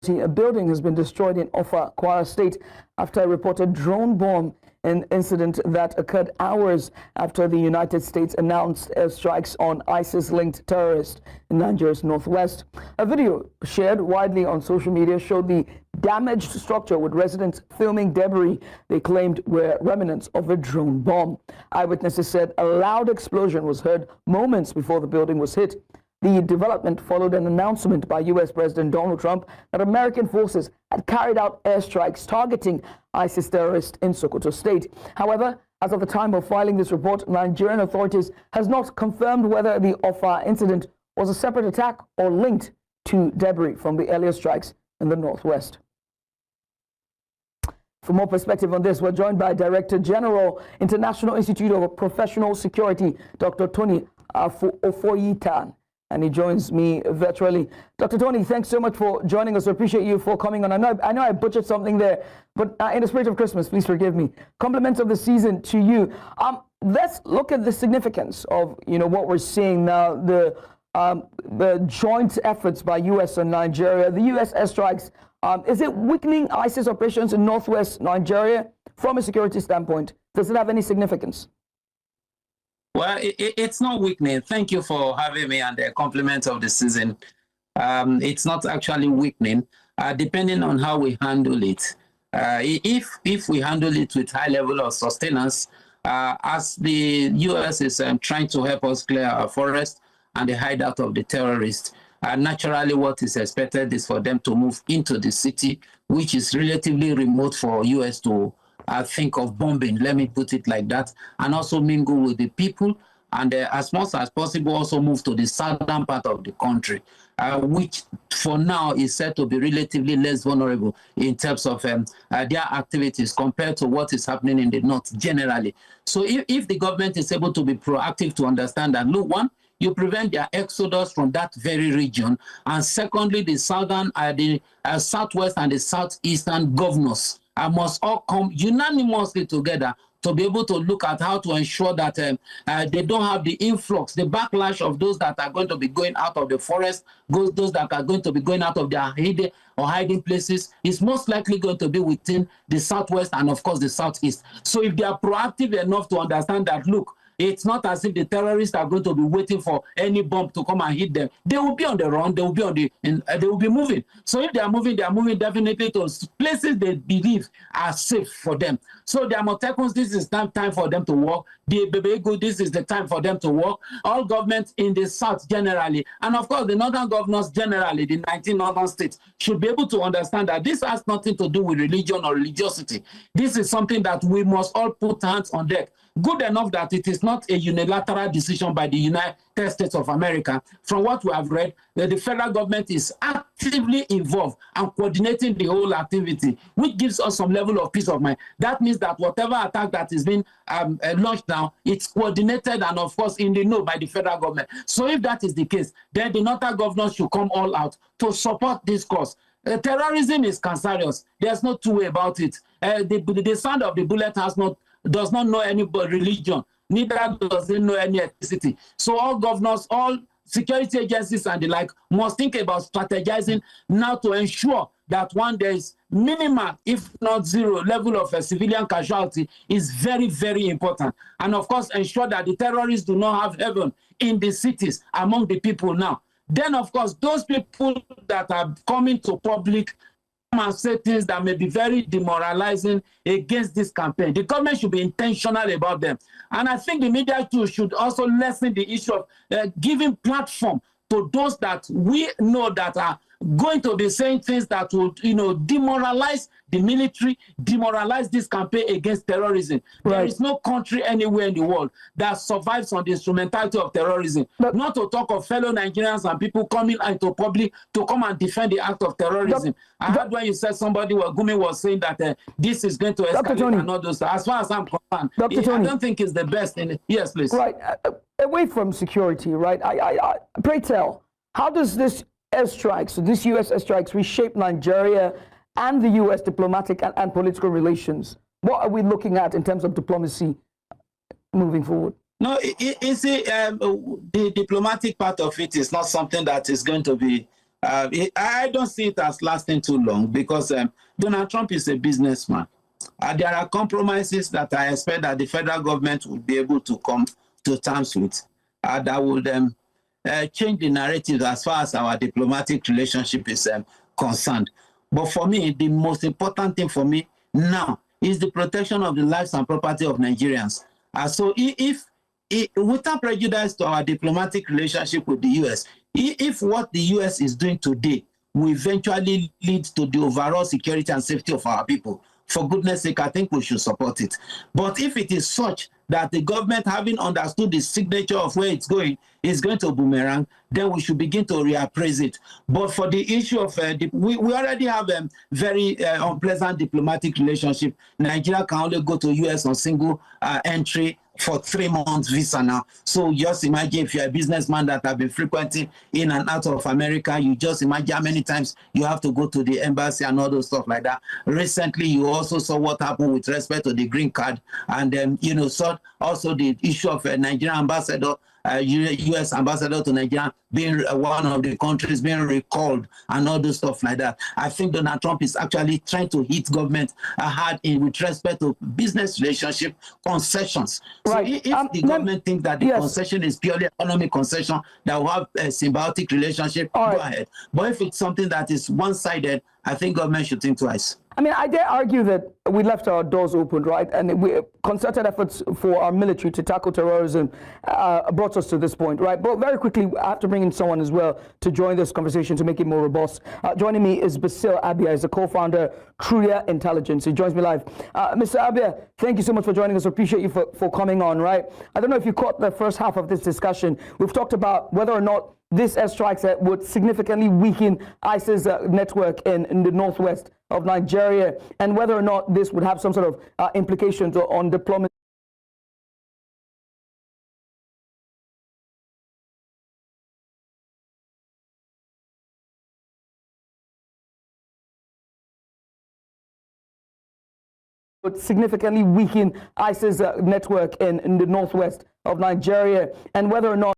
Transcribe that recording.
A building has been destroyed in Offa, Kwara State after a reported drone bomb incident that occurred hours after the United States announced airstrikes on ISIS-linked terrorists in Nigeria's northwest. A video shared widely on social media showed the damaged structure with residents filming debris they claimed were remnants of a drone bomb. Eyewitnesses said a loud explosion was heard moments before the building was hit. The development followed an announcement by U.S. President Donald Trump that American forces had carried out airstrikes targeting ISIS terrorists in Sokoto State. However, as of the time of filing this report, Nigerian authorities has not confirmed whether the Offa incident was a separate attack or linked to debris from the earlier strikes in the northwest. For more perspective on this, we're joined by Director General, International Institute of Professional Security, Dr. Tony Ofoyitan. And he joins me virtually. Dr. Tony, thanks so much for joining us. I appreciate you for coming on. I know I butchered something there, but in the spirit of Christmas, please forgive me. Compliments of the season to you. Let's look at the significance of what we're seeing now. The joint efforts by U.S. and Nigeria. The U.S. airstrikes. Is it weakening ISIS operations in northwest Nigeria from a security standpoint? Does it have any significance? Well, it's not weakening. Thank you for having me and the compliment of the season. It's not actually weakening, depending on how we handle it. If we handle it with high level of sustenance, as the U.S. is trying to help us clear our forest and the hideout of the terrorists, naturally what is expected is for them to move into the city, which is relatively remote for U.S. to think of bombing, let me put it like that, and also mingle with the people, and as much as possible also move to the southern part of the country, which for now is said to be relatively less vulnerable in terms of their activities compared to what is happening in the north generally. So if the government is able to be proactive to understand that, look, one, you prevent their exodus from that very region, and secondly, the southern, the southwest and the southeastern governors must all come unanimously together to be able to look at how to ensure that they don't have the influx, the backlash of those that are going to be going out of the forest, those that are going to be going out of their hiding places, is most likely going to be within the southwest and, of course, the southeast. So if they are proactive enough to understand that, look, it's not as if the terrorists are going to be waiting for any bomb to come and hit them. They will be on the run. They will be they will be moving. So if they are moving definitely to places they believe are safe for them. So the Amotekun, this is time for them to work. The Bebegu, this is the time for them to work. All governments in the south generally, and of course the northern governors generally, the 19 northern states, should be able to understand that this has nothing to do with religion or religiosity. This is something that we must all put hands on deck. Good enough that it is not a unilateral decision by the United States of America. From what we have read, the federal government is actively involved and coordinating the whole activity, which gives us some level of peace of mind. That means that whatever attack that is being launched now, it's coordinated and, of course, in the know by the federal government. So if that is the case, then the northern governors should come all out to support this cause. Terrorism is cancerous. There's no two way about it. The sound of the bullet does not know any religion, neither does it know any ethnicity. So all governors, all security agencies and the like must think about strategizing now to ensure that there is minimal, if not zero, level of a civilian casualty is very, very important. And of course, ensure that the terrorists do not have heaven in the cities among the people now. Then, of course, those people that are coming to public and say things that may be very demoralizing against this campaign. The government should be intentional about them. And I think the media too should also lessen the issue of giving platform to those that we know that are going to be saying things that would, demoralize the military, demoralize this campaign against terrorism. Right. There is no country anywhere in the world that survives on the instrumentality of terrorism. But not to talk of fellow Nigerians and people coming into public to come and defend the act of terrorism. I heard when you said Gumi was saying that this is going to escalate and all those. As far as I'm concerned, I don't think it's the best. Yes, please. Right. Away from security, right? Pray tell, how does this airstrikes, so these U.S. airstrikes, reshape Nigeria and the U.S. diplomatic and political relations? What are we looking at in terms of diplomacy moving forward? No, the diplomatic part of it is not something that is going to be I don't see it as lasting too long because Donald Trump is a businessman. There are compromises that I expect that the federal government will be able to come to terms with that would change the narrative as far as our diplomatic relationship is concerned. But for me, the most important thing for me now is the protection of the lives and property of Nigerians. So if without prejudice to our diplomatic relationship with the U.S., if what the U.S. is doing today will eventually lead to the overall security and safety of our people, for goodness sake, I think we should support it. But if it is such that the government, having understood the signature of where it's going, is going to boomerang, then we should begin to reappraise it. But for the issue of, we already have a very unpleasant diplomatic relationship. Nigeria can only go to US on single entry for 3 months visa now. So just imagine if you're a businessman that have been frequenting in and out of America, you just imagine how many times you have to go to the embassy and all those stuff like that. Recently, you also saw what happened with respect to the green card, and then saw also the issue of a Nigerian ambassador, U.S. ambassador to Nigeria being one of the countries being recalled and all this stuff like that. I think Donald Trump is actually trying to hit government hard with respect to business relationship concessions. Right. So if the government thinks that the concession is purely economic concession that will have a symbiotic relationship, go ahead. But if it's something that is one-sided, I think government should think twice. I mean, I dare argue that we left our doors open, right? And concerted efforts for our military to tackle terrorism brought us to this point, right? But very quickly, I have to bring in someone as well to join this conversation to make it more robust. Joining me is Basil Abia, is the co-founder Trulia Intelligence. He joins me live. Mr. Abia, thank you so much for joining us. I appreciate you for coming on, right? I don't know if you caught the first half of this discussion. We've talked about whether or not this airstrikes would significantly weaken ISIS network in the northwest of Nigeria, and whether or not this would have some sort of implications on deployment. Would significantly weaken ISIS network in the northwest of Nigeria, and whether or not